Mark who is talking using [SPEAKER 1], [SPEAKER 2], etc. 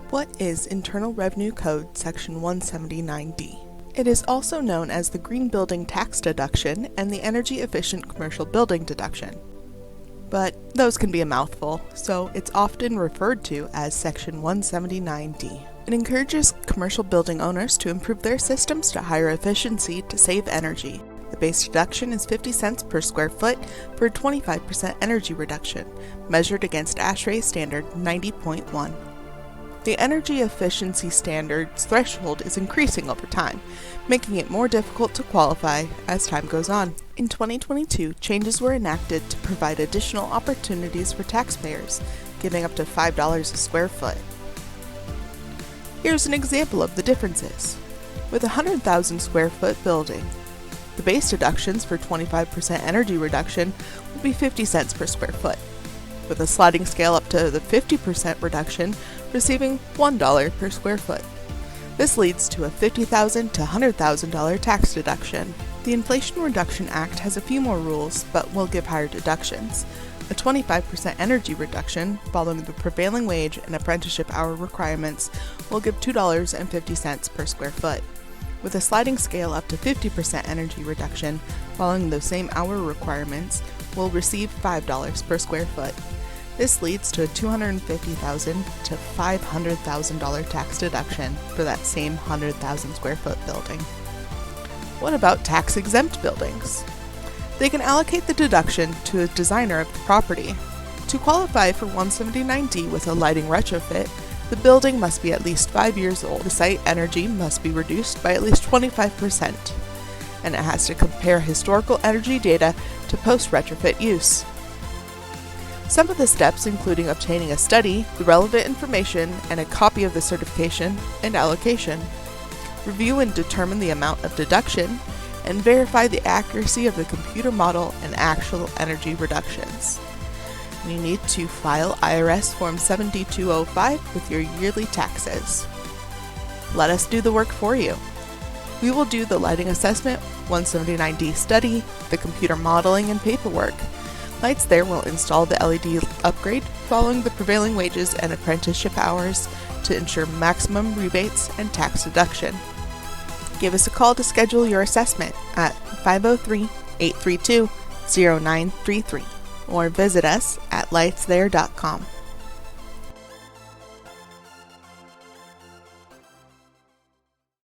[SPEAKER 1] What is Internal Revenue Code Section 179D? It is also known as the Green Building Tax Deduction and the Energy Efficient Commercial Building Deduction. But those can be a mouthful, so it's often referred to as Section 179D. It encourages commercial building owners to improve their systems to higher efficiency to save energy. The base deduction is 50 cents per square foot for a 25% energy reduction, measured against ASHRAE standard 90.1. The energy efficiency standards threshold is increasing over time, making it more difficult to qualify as time goes on. In 2022, changes were enacted to provide additional opportunities for taxpayers, giving up to $5 a square foot. Here's an example of the differences. With a 100,000 square foot building, the base deductions for 25% energy reduction will be 50 cents per square foot, with a sliding scale up to the 50% reduction receiving $1 per square foot. This leads to a $50,000 to $100,000 tax deduction. The Inflation Reduction Act has a few more rules, but will give higher deductions. A 25% energy reduction, following the prevailing wage and apprenticeship hour requirements, will give $2.50 per square foot. With a sliding scale up to 50% energy reduction, following those same hour requirements, will receive $5 per square foot. This leads to a $250,000 to $500,000 tax deduction for that same 100,000 square foot building. What about tax-exempt buildings? They can allocate the deduction to a designer of the property. To qualify for 179D with a lighting retrofit, the building must be at least 5 years old. The site energy must be reduced by at least 25%, and it has to compare historical energy data to post-retrofit use. Some of the steps including obtaining a study, the relevant information, and a copy of the certification and allocation. Review and determine the amount of deduction, and verify the accuracy of the computer model and actual energy reductions. You need to file IRS Form 7205 with your yearly taxes. Let us do the work for you. We will do the lighting assessment, 179D study, the computer modeling, and paperwork. Lights There will install the LED upgrade following the prevailing wages and apprenticeship hours to ensure maximum rebates and tax deduction. Give us a call to schedule your assessment at 503-832-0933 or visit us at lightsthere.com.